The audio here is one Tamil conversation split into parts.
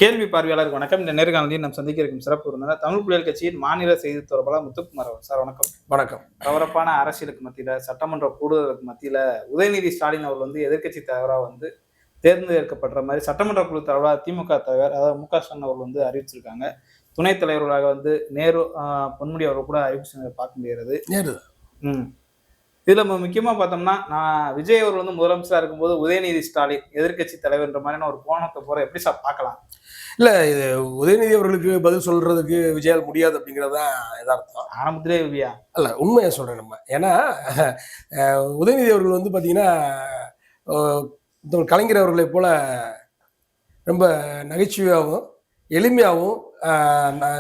கேள்வி பார்வையாளருக்கு வணக்கம். இந்த நேர்காணலில் நாம் சந்திக்க இருக்கும் சிறப்பு விருந்தினர் தமிழ் புலிகள் கட்சியின் மாநில செய்தி தொடர்பாளர் முத்துக்குமார் அவர். சார் வணக்கம். வணக்கம். பரபரப்பான அரசியலுக்கு மத்தியில, சட்டமன்ற கூடுதலுக்கு மத்தியில உதயநிதி ஸ்டாலின் அவர் எதிர்க்கட்சி தலைவராக தேர்ந்தெடுக்கப்படுற மாதிரி சட்டமன்ற குழு தலைவராக திமுக தலைவர் அதாவது மு.க. ஸ்டாலின் அவர் அறிவிச்சிருக்காங்க. துணைத் தலைவர்களாக நேரு பொன்முடி அவர்கள் கூட அறிவிச்சு பார்க்க முடிகிறது. இதுல முக்கியமா பார்த்தோம்னா, நான் விஜய் அவர் முதலமைச்சராக இருக்கும்போது உதயநிதி ஸ்டாலின் எதிர்கட்சி தலைவர்ன்ற மாதிரியான ஒரு கோணத்தை போற எப்படி சார் பார்க்கலாம்? இல்ல, இது உதயநிதி அவர்களுக்கு பதில் சொல்றதுக்கு விஜயால் முடியாது அப்படிங்கிறதான் யதார்த்தம். ஆரம்பத்திலே இல்லையா? அல்ல, உண்மையை சொல்றேன் நம்ம. ஏன்னா உதயநிதி அவர்கள் பார்த்தீங்கன்னா கலைஞர் அவர்களை போல ரொம்ப நகைச்சுவையாகவும் எளிமையாகவும்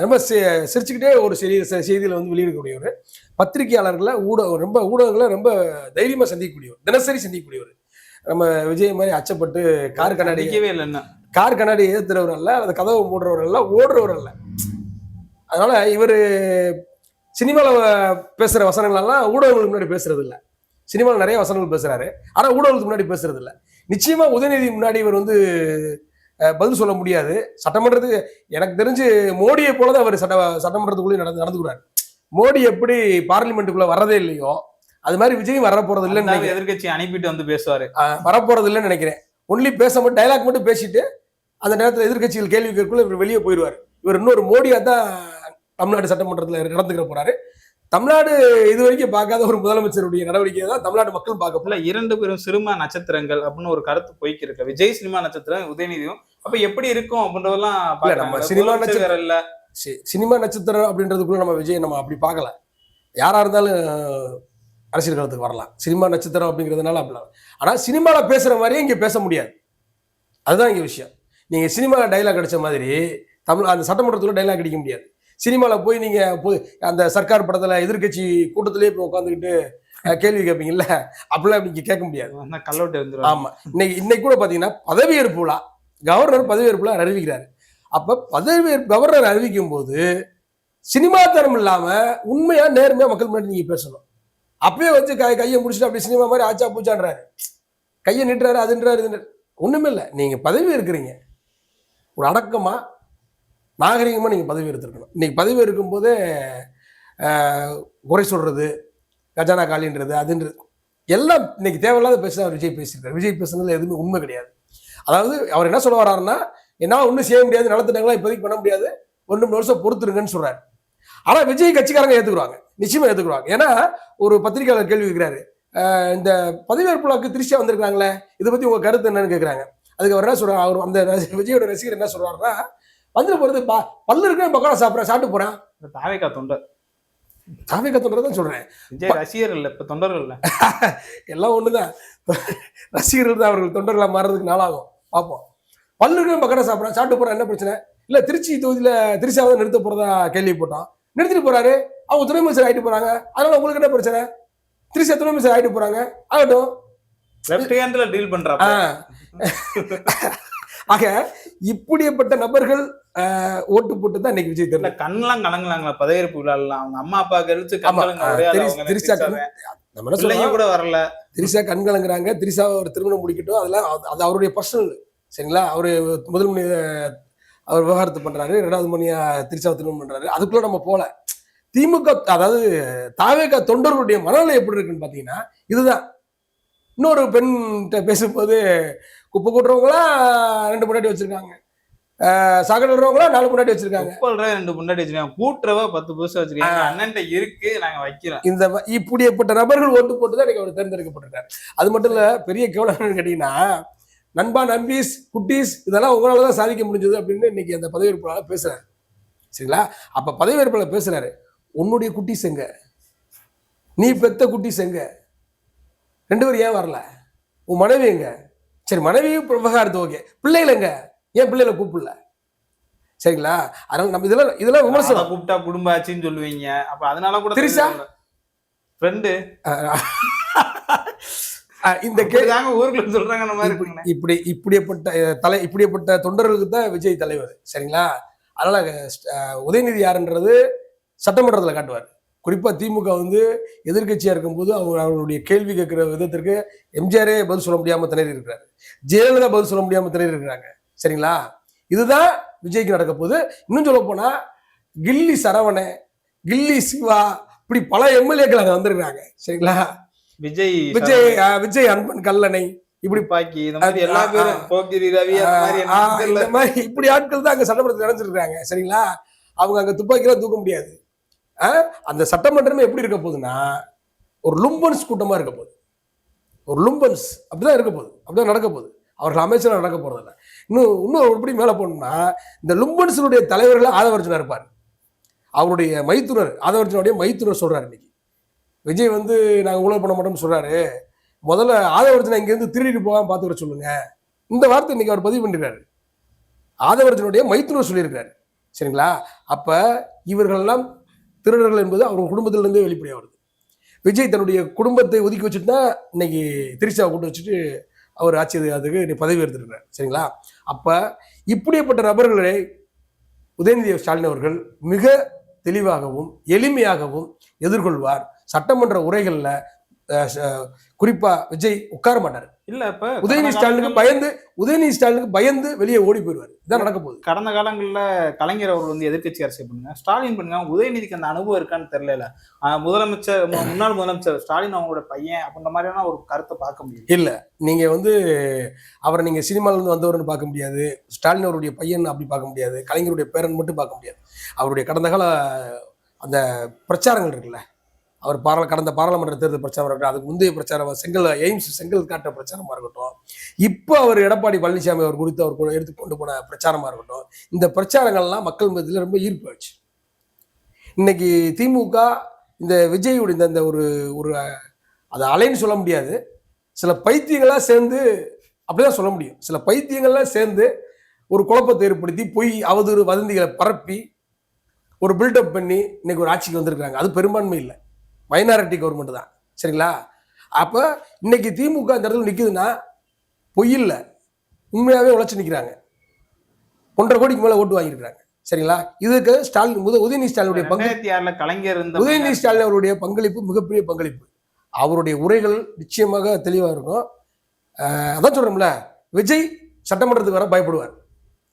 ரொம்ப சிரிச்சுக்கிட்டே ஒரு செய்தியில் வெளியிடக்கூடியவர். பத்திரிகையாளர்களை ஊடகங்களை ரொம்ப தைரியமாக சந்திக்கக்கூடியவர், தினசரி சந்திக்கக்கூடியவர். நம்ம விஜய் மாதிரி அச்சப்பட்டு கார் கண்ணாடி ஏற்றுறவர் அல்ல, அல்லது கதவை மூடுறவர் அல்ல, ஓடுறவர் அல்ல. அதனால இவர் சினிமாவில் பேசுகிற வசனங்களெல்லாம் ஊடகங்களுக்கு முன்னாடி பேசுறது இல்லை. சினிமாவில் நிறைய வசனங்கள் பேசுறாரு, ஆனால் ஊடகங்களுக்கு முன்னாடி பேசுறது இல்லை. நிச்சயமா உதயநிதி முன்னாடி இவர் பதில் சொல்ல முடியாது. சட்டமன்றத்துக்கு எனக்கு தெரிஞ்சு மோடியை போலதான் அவர் சட்டமன்றத்துக்குள்ளே நடந்துக்கிறார். மோடி எப்படி பார்லிமெண்ட்டுக்குள்ள வர்றதே இல்லையோ அது மாதிரி விஜயும் வர போறது இல்லைன்னு எதிர்கட்சி அனுப்பிட்டு பேசுவாரு. வரப்போறது இல்லைன்னு நினைக்கிறேன். ஒன்லி மட்டும் டைலாக் மட்டும் பேசிட்டு அந்த நேரத்தில் எதிர்கட்சிகள் கேள்வி கேட்குள்ள இவர் வெளியே போயிடுவார். இவர் இன்னொரு மோடியா தான் தமிழ்நாடு சட்டமன்றத்தில் நடந்துக்கிற போறாரு. தமிழ்நாடு இது வரைக்கும் பார்க்காத ஒரு முதலமைச்சருடைய நடவடிக்கை தான் தமிழ்நாடு மக்கள் பார்க்க. இரண்டு பேரும் சினிமா நட்சத்திரங்கள் அப்படின்னு ஒரு கருத்து போய்க்கு இருக்கு. விஜய் சினிமா நட்சத்திரம், உதயநிதியும். அப்ப எப்படி இருக்கும் அப்படின்றதெல்லாம் நம்ம சினிமா நட்சத்திரம் இல்ல, சினிமா நட்சத்திரம் அப்படின்றதுக்குள்ள நம்ம விஜய் நம்ம அப்படி பார்க்கல. யாரா இருந்தாலும் அரசியல் களத்துக்கு வரலாம். சினிமா நட்சத்திரம் அப்படிங்கிறதுனால அப்படிலாம். ஆனா சினிமாவில் பேசுற மாதிரியே இங்க பேச முடியாது. அதுதான் இங்க விஷயம். நீங்க சினிமாவில் டைலாக் அடிச்ச மாதிரி அந்த சட்டமன்றத்துல டைலாக் அடிக்க முடியாது. சினிமாவில் போய் நீங்கள் அந்த சர்க்கார் படத்தில் எதிர்கட்சி கூட்டத்திலேயே போய் உட்காந்துக்கிட்டு கேள்வி கேட்பீங்கல்ல, அப்படிலாம் நீங்கள் கேட்க முடியாது. ஆமாம், இன்னைக்கு கூட பார்த்தீங்கன்னா பதவியேற்பு விழா, கவர்னர் பதவியேற்பு விழா அறிவிக்கிறாரு. அப்போ கவர்னர் அறிவிக்கும் போது சினிமா தரம் இல்லாமல் உண்மையாக நேர்மையாக மக்கள் முன்னாடி நீங்கள் பேசணும். அப்பயே கையை முடிச்சுட்டு அப்படி சினிமா மாதிரி ஆச்சா பூச்சான்றாரு, கையை நிட்டுறாரு, அதுன்றாரு, இதுன்னு ஒன்றுமே இல்லை. நீங்கள் பதவி இருக்கிறீங்க, ஒரு அடக்கமாக நாகரிகமாக நீங்கள் பதவி எடுத்துருக்கணும். இன்னைக்கு பதவி இருக்கும்போதே குறை சொல்றது, கஜானா காலின்றது, அதுன்றது எல்லாம் இன்னைக்கு தேவையில்லாத பேச விஜய் பேசியிருக்காரு. விஜய் பேசுனதுல எதுவுமே உண்மை கிடையாது. அதாவது அவர் என்ன சொல்ல வர்றாருன்னா, என்னால் ஒன்றும் செய்ய முடியாது, நலத்திட்டங்களாம் இப்போதைக்கு பண்ண முடியாது, 1 வருஷம் பொறுத்துருங்கன்னு சொல்றாரு. ஆனால் விஜய் கட்சிக்காரங்க ஏற்றுக்குறாங்க, நிச்சயமா ஏற்றுக்குறாங்க. ஏன்னா ஒரு பத்திரிகையாளர் கேள்வி கேட்கிறாரு, இந்த பதவியேற்பு விழாக்கு திருச்சியா வந்திருக்காங்களே, இதை பற்றி உங்கள் கருத்து என்னன்னு கேட்குறாங்க. அதுக்கு அவர் என்ன சொல்றாரு, அவர் அந்த விஜயோட ரசிகர் என்ன சொல்றாருன்னா, வந்துட்டு போறது பல்லு இருக்கு, பக்கோடா சாப்பிட்டு போறேன். தாவேகா தொண்டர் தான் சொல்றேன். விஜய் ரசிகர் இல்ல, இப்ப தொண்டர்கள் இல்ல, எல்லாம் ஒண்ணுதான். ரசிகர்கள் தான், அவர்கள் தொண்டர்களா மாறதுக்கு நாளாகும். பார்ப்போம். பல்லு இருக்கு, பக்கோடா சாப்பிட்டு போறேன், என்ன பிரச்சனை இல்ல. திருச்சி தொகுதியில திருச்சியாவது நிறுத்த போறதா கேள்வி போட்டோம், நிறுத்திட்டு போறாரு. அவங்க துணை அமைச்சர் ஆயிட்டு போறாங்க, அதனால உங்களுக்கு என்ன பிரச்சனை? திருச்சியா துணை அமைச்சர் ஆயிட்டு போறாங்க, ஆகட்டும். லெஃப்ட் ஹேண்ட்ல டீல் பண்றாங்க. ஆக இப்படிப்பட்ட நபர்கள் ஓட்டு போட்டு தான் இன்னைக்கு விஜய் தெரியல. கண்ணெல்லாம் கலங்கலாங்களா பதவியேற்பு விழாலாம்? அவங்க அம்மா அப்பா கழிச்சு கூட வரல. திரிஷா கண் கலங்குறாங்க. திரிஷா ஒரு திருமணம் முடிக்கட்டும், அதெல்லாம் அது அவருடைய பர்சனல். சரிங்களா? அவரு முதல் மணி அவர் விவகாரத்தை பண்றாரு, 2வது மணியா திரிஷாவை திருமணம் பண்றாரு. அதுக்குள்ள நம்ம போல. திமுக அதாவது தாவேகா தொண்டர்களுடைய மனநிலை எப்படி இருக்குன்னு பாத்தீங்கன்னா இதுதான். இன்னொரு பெண் பேசும்போது குப்பை கூட்டுறவங்களா 2 முன்னாடி வச்சிருக்காங்க, சாகடுறவங்களா 4 முன்னாடி வச்சிருக்காங்க, 2 முன்னாடி வச்சிருக்காங்க, கூட்டுறவா 10 புதுசா வச்சிருக்காங்க, அண்ணன்ட்ட இருக்கு, நாங்க வைக்கிறோம். இந்த இப்படிப்பட்ட நபர்கள் ஓட்டு போட்டுதான் இன்னைக்கு அவர் தேர்ந்தெடுக்கப்பட்டிருக்காரு. அது மட்டும் இல்ல, பெரிய கேவலம் கேட்டீங்கன்னா, நண்பா, நம்பீஸ், குட்டீஸ் இதெல்லாம் உங்களாலதான் சாதிக்க முடிஞ்சது அப்படின்னு இன்னைக்கு அந்த பதவியேற்பாளர் பேசுறாரு. சரிங்களா? அப்ப பதவியேற்பாளர் பேசுறாரு, உன்னுடைய குட்டீஸ் எங்க, நீ பெத்த குட்டீஸ் எங்க, 2 பேரும் ஏன் வரல, உன் மனைவி எங்க? சரி, மனைவியும் விவகாரத்து ஓகே, பிள்ளைகள் எங்க, ஏன் பிள்ளைகளை கூப்பிடல? சரிங்களா? அதனால நம்ம இதெல்லாம் விமர்சனம். கூப்பிட்டா குடும்ப ஆச்சுன்னு சொல்லுவீங்க. அப்ப அதனால கூட திரிஷா ஃப்ரெண்டு இந்த ஊருக்குள்ள சொல்றாங்க. அந்த மாதிரி இப்படிப்பட்ட தொண்டர்களுக்கு தான் விஜய் தலைவர். சரிங்களா? அதனால உதயநிதி யாருன்றது சட்டமன்றத்தில் காட்டுவார். குறிப்பா திமுக எதிர்கட்சியா இருக்கும்போது அவருடைய கேள்வி கேட்கிற விதத்திற்கு எம்ஜிஆரே பதில் சொல்ல முடியாம திணறி இருக்கிறாரு, ஜெயலலிதா பதில் சொல்ல முடியாம திணறி இருக்கிறாங்க. சரிங்களா? இதுதான் விஜய்க்கு நடக்க போகுது. இன்னும் சொல்ல போனா கில்லி சரவண, கில்லி சிவா, இப்படி பல எம்எல்ஏக்கள் அங்க வந்திருக்காங்க. சரிங்களா? விஜய் விஜய் விஜய் அன்பன் கல்லணை, இப்படி பாக்கி இந்த மாதிரி எல்லா பேரும் போக்கிரி ரவி இந்த மாதிரி இப்படி ஆட்கள் தான் அங்க சட்டமன்றத்தில் நினைச்சிருக்காங்க. சரிங்களா? அவங்க அங்க துப்பாக்கிலாம் தூக்க முடியாது. அந்த சட்டமன்றமே எப்படி இருக்க போகுதுன்னா ஒரு லும்பன்ஸ் கூட்டமா இருக்க போகுது. ஒரு லும்பன்ஸ் அப்படிதான் இருக்க போகுது, அப்படிதான் நடக்க போகுது. அவர்கள் அமைச்சராக நடக்க போறதில்ல. இன்னும் எப்படி மேல போகணும்னா இந்த லும்பன்ஸுடைய தலைவர்கள் ஆதவர்ஜுனா இருப்பார். அவருடைய மைத்துனர், ஆதவர்ஜுனுடைய மைத்துனர் சொல்றாரு இன்னைக்கு விஜய் வந்து நாங்கள் ஊழல் பண்ண மாட்டோம்னு சொல்றாரு, முதல்ல ஆதவர்ஜுனா இங்கேருந்து திருடிட்டு போகாம பார்த்துக்கிற சொல்லுங்க. இந்த வார்த்தை இன்னைக்கு அவர் பதிவு பண்ணிருக்காரு. ஆதவர்ஜுனுடைய மைத்துனர் சொல்லியிருக்காரு. சரிங்களா? அப்ப இவர்கள் எல்லாம் திருடர்கள் என்பது அவங்க குடும்பத்திலிருந்தே வெளிப்படையா வருது. விஜய் தன்னுடைய குடும்பத்தை ஒதுக்கி வச்சுட்டு தான் இன்னைக்கு திரிஷாவை கூட்டு வச்சுட்டு அவர் ஆட்சி அதிகாரத்துக்கு பதவி எடுத்துருக்காரு. சரிங்களா? அப்ப இப்படிப்பட்ட நபர்களை உதயநிதி ஸ்டாலின் அவர்கள் மிக தெளிவாகவும் எளிமையாகவும் எதிர்கொள்வார். சட்டமன்ற உரைகள்ல குறிப்பா விஜய் உட்கார மாட்டார். இல்ல இப்ப உதயநிதி ஸ்டாலினுக்கு பயந்து வெளியே ஓடி போயிடுவார். இதான் நடக்க போகுது. கடந்த காலங்கள்ல கலைஞர் அவர் வந்து எதிர்கட்சி அரசியல் பண்ணுங்க, ஸ்டாலின் பண்ணுங்க, உதயநிதிக்கு அந்த அனுபவம் இருக்கான்னு தெரியல. முன்னாள் முதலமைச்சர் ஸ்டாலின் அவங்களோட பையன் அப்படின்ற மாதிரியான ஒரு கருத்தை பார்க்க முடியும். இல்ல நீங்க வந்து அவரை நீங்க சினிமால இருந்து வந்தவர்னு பார்க்க முடியாது, ஸ்டாலின் அவருடைய பையன் அப்படி பார்க்க முடியாது, கலைஞருடைய பேரன் மட்டும் பார்க்க முடியாது. அவருடைய கடந்த கால அந்த பிரச்சாரங்கள் இருக்குல்ல, அவர் கடந்த பாராளுமன்ற தேர்தல் பிரச்சாரம் இருக்கட்டும், அதுக்கு முந்தைய பிரச்சாரம் செங்கல் காட்டுற பிரச்சாரமா இருக்கட்டும், இப்போ அவர் எடப்பாடி பழனிசாமி அவர் குறித்து அவர் எடுத்து கொண்டு போன பிரச்சாரமா இருக்கட்டும், இந்த பிரச்சாரங்கள்லாம் மக்கள் மத்தியில் ரொம்ப ஈர்ப்பு ஆச்சு. இன்னைக்கு திமுக இந்த விஜயுடைய இந்த ஒரு ஒரு அதை அலைன்னு சொல்ல முடியாது, சில பைத்தியங்கள்லாம் சேர்ந்து அப்படிதான் சொல்ல முடியும். சில பைத்தியங்கள்லாம் சேர்ந்து ஒரு குழப்பத்தை ஏற்படுத்தி பொய் அவதூறு வதந்திகளை பரப்பி ஒரு பில்டப் பண்ணி இன்னைக்கு ஒரு ஆட்சிக்கு வந்திருக்காங்க. அது பெரும்பான்மை இல்லை, மைனாரிட்டி கவர்மெண்ட் தான். சரிங்களா? அப்ப இன்னைக்கு திமுக இந்த இடத்துல நிக்குதுன்னா பொய் இல்லை, உண்மையாவே உழைச்சு நிக்கிறாங்க. 1.5 கோடிக்கு மேல ஓட்டு வாங்கியிருக்காங்க. சரிங்களா? இதுக்கு ஸ்டாலின் உதயநிதி ஸ்டாலினுடைய கலைஞர் உதயநிதி ஸ்டாலின் அவருடைய பங்களிப்பு மிகப்பெரிய பங்களிப்பு. அவருடைய உரைகள் நிச்சயமாக தெளிவா இருக்கும். அதான் சொல்றோம்ல, விஜய் சட்டமன்றத்துக்கு வர பயப்படுவார்,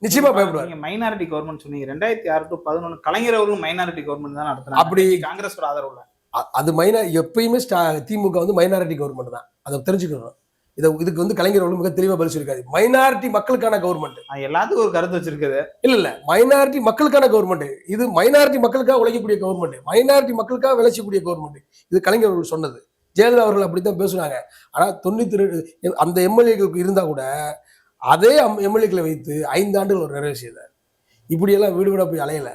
நிச்சயமா பயப்படுவார். மைனாரிட்டி கவர்மெண்ட் சொன்னீங்க, 2006 to 2011 கலைஞர் அவர்களும் மைனாரிட்டி கவர்மெண்ட் தான் நடத்துறாங்க. அப்படி காங்கிரஸ் ஆதரவு அது எப்பயுமே திமுக வந்து மைனாரிட்டி கவர்மெண்ட் தான், அதை தெரிஞ்சுக்கணும். இதுக்கு வந்து கலைஞர் அவர்கள் மிக தெளிவா பதில் சொல்லியிருக்காரு. மைனாரிட்டி மக்களுக்கான கவர்மெண்ட். எல்லாத்துக்கும் ஒரு கருத்து வச்சிருக்குது. இல்ல மைனாரிட்டி மக்களுக்கான கவர்மெண்ட். இது மைனாரிட்டி மக்களுக்காக உழைக்கக்கூடிய கவர்மெண்ட், மைனாரிட்டி மக்களுக்காக விளைச்சக்கூடிய கவர்மெண்ட். இது கலைஞர் அவர்கள் சொன்னது. ஜெயலலிதா அவர்கள் அப்படித்தான் பேசுனாங்க. ஆனா 92 அந்த எம்எல்ஏக்களுக்கு இருந்தா கூட அதே எம்எல்ஏக்களை வைத்து 5 ஆண்டுகள் ஒரு நிறைவு செய்தார். இப்படியெல்லாம் வீடு வீடா போய் அலையல.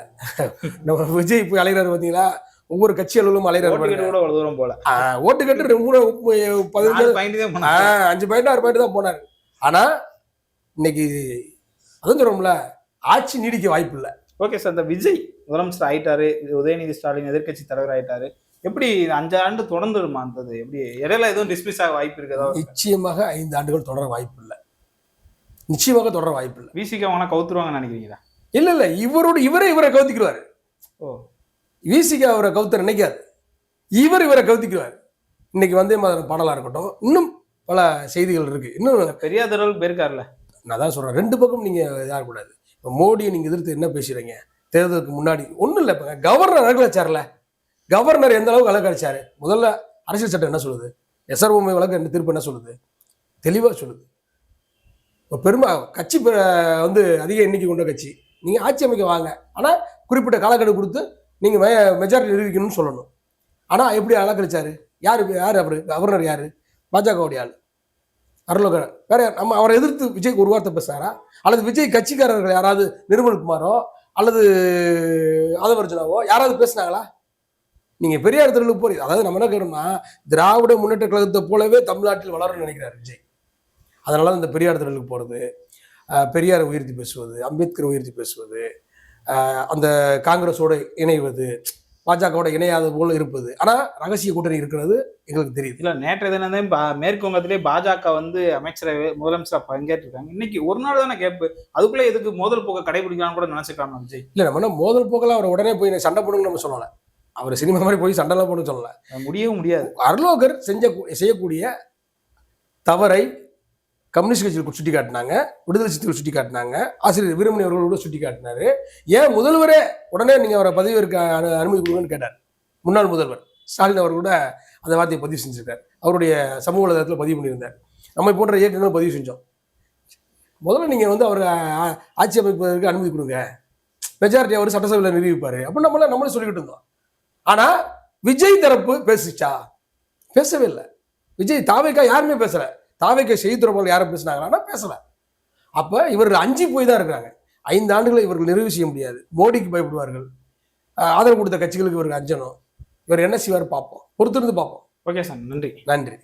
நம்ம விஜய் போய் அலைகிறாரு பார்த்தீங்களா, ஒவ்வொரு கட்சி அலுவலும் அலைகிறாரு. ஓட்டு கட்டு 5 பாயிண்ட் 6 பாயிண்ட் தான் போனாரு. ஆனா இன்னைக்கு அதான் சொல்றோம்ல, ஆட்சி நீடிக்க வாய்ப்பு இல்லை. ஓகே சார், இந்த விஜய் முதலமைச்சர் ஆயிட்டாரு, உதயநிதி ஸ்டாலின் எதிர்கட்சி தலைவர் ஆயிட்டாரு, எப்படி 5 ஆண்டு தொடர்ந்துருமா? அந்த எப்படி இடையில எதுவும் டிஸ்மிஸ் ஆக வாய்ப்பு இருக்குதா? நிச்சயமாக 5 ஆண்டுகள் தொடர வாய்ப்பு இல்லை. நிச்சயமாக தொடர வாய்ப்பு இல்லை. விசிக்கு அவங்க கவுத்துருவாங்கன்னு நினைக்கிறீங்களா? இல்ல இவரை கவுத்திக்குவாரு. விசிக்கு அவரை கவுத்த நினைக்காது, இவரை கவுத்திக்குவார். இன்னைக்கு வந்தே மாதிரி பாடலா இருக்கட்டும், இன்னும் பல செய்திகள் இருக்கு. இன்னும் பெரியார் அளவுக்கு போயிருக்காருல்ல. நான் தான் சொல்றேன், 2 பக்கம் நீங்க இதாக கூடாது. இப்போ மோடியை நீங்க எதிர்த்து என்ன பேசுறீங்க? தேர்தலுக்கு முன்னாடி ஒன்றும் இல்லை, இப்போ கவர்னர் அழகழிச்சார்ல, கவர்னர் எந்த அளவுக்கு அழகழிச்சாரு? முதல்ல அரசியல் சட்டம் என்ன சொல்லுது? எஸ்ஆர்ஓமை வழக்கு என்ன தீர்ப்பு என்ன சொல்லுது? தெளிவாக சொல்லுது. இப்போ கட்சி வந்து அதிக எண்ணிக்கை கொண்ட கட்சி, நீங்க ஆட்சி அமைக்க வாங்க, ஆனால் குறிப்பிட்ட காலக்கெடு கொடுத்து நீங்க மெஜாரிட்டி நிரூபிக்கணும்னு சொல்லணும். ஆனா எப்படி அழகழிச்சாரு? யாரு அவரு? கவர்னர் யாரு? பாஜகவுடைய ஆளு, அருளோகர். வேற நம்ம அவரை எதிர்த்து விஜய் ஒரு வார்த்தை பேசுறாரா? அல்லது விஜய் கட்சிக்காரர்கள் யாராவது, நிர்மல்குமாரோ அல்லது ஆதவர்ஜுனாவோ யாராவது பேசினாங்களா? நீங்க பெரியார் தெருவுக்கு போறீங்க. அதாவது நம்ம என்ன கேட்டோம்னா, திராவிட முன்னேற்ற கழகத்தை போலவே தமிழ்நாட்டில் வளரும்னு நினைக்கிறார் விஜய். அதனால இந்த பெரியார் தெருவுக்கு போறது, பெரியாரை உயர்த்தி பேசுவது, அம்பேத்கர் உயர்த்தி பேசுவது, அந்த காங்கிரஸோட இணைவது, பாஜகவோட இணையாத போல இருப்பது, ஆனா ரகசிய கூட்டணி இருக்கிறது எங்களுக்கு தெரியுது. இல்ல நேற்று தினம் மேற்கு வங்கத்திலே பாஜக வந்து அமைச்சரவை முதலமைச்சரா பங்கேற்றிருக்காங்க. இன்னைக்கு ஒரு நாள் தானே கேப்பு, அதுக்குள்ள எதுக்கு மோதல் போக்க கடைபிடிக்கலாம்னு கூட நினைச்சுக்கலாம் விஜய். இல்ல நம்ம மோதல் போக்கெல்லாம் அவர் உடனே போய் சண்டை போடுங்க நம்ம சொல்லல, அவர் சினிமா மாதிரி போய் சண்டைலாம் போட சொல்லல, முடியவும் முடியாது. அருளோகர் செய்யக்கூடிய தவறை கம்யூனிஸ்ட் கட்சியில் சுட்டி காட்டினாங்க, விடுதலை சிறுத்தைகள் சுட்டி காட்டினாங்க, ஆசிரியர் வீரமணி அவர்கள் கூட சுட்டி காட்டினாரு. ஏன் முதல்வரே உடனே நீங்கள் அவரை பதவியேற்க அனுமதி கொடுங்கன்னு கேட்டார். முன்னாள் முதல்வர் ஸ்டாலின் அவர் கூட அந்த வார்த்தையை பதிவு செஞ்சிருக்கார். அவருடைய சமூக வலைதளத்தில் பதிவு பண்ணியிருந்தார். நம்மை போன்ற இயக்கங்களும் பதிவு செஞ்சோம். முதல்ல நீங்கள் வந்து அவர் ஆட்சி அமைப்பதற்கு அனுமதி கொடுங்க, மெஜாரிட்டி அவர் சட்டசபையில் நிரூபிப்பார் அப்படின்னு நம்மளே சொல்லிக்கிட்டு இருந்தோம். ஆனால் விஜய் தரப்பு பேசிச்சா? பேசவே இல்லை. விஜய் தாவேக்கா யாருமே பேசலை. தாவேக்கா செய்தித்துறை யாரும் பேசினாங்கன்னா பேசலை. அப்போ இவர்கள் அஞ்சு போய் தான் இருக்கிறாங்க. 5 ஆண்டுகளை இவர்கள் நிறைவு செய்ய முடியாது. மோடிக்கு பயப்படுவார்கள், ஆதரவு கொடுத்த கட்சிகளுக்கு இவருக்கு அஞ்சணும். இவர் என்ன செய்வார் பார்ப்போம், பொறுத்திருந்து பார்ப்போம். ஓகே சார், நன்றி. நன்றி.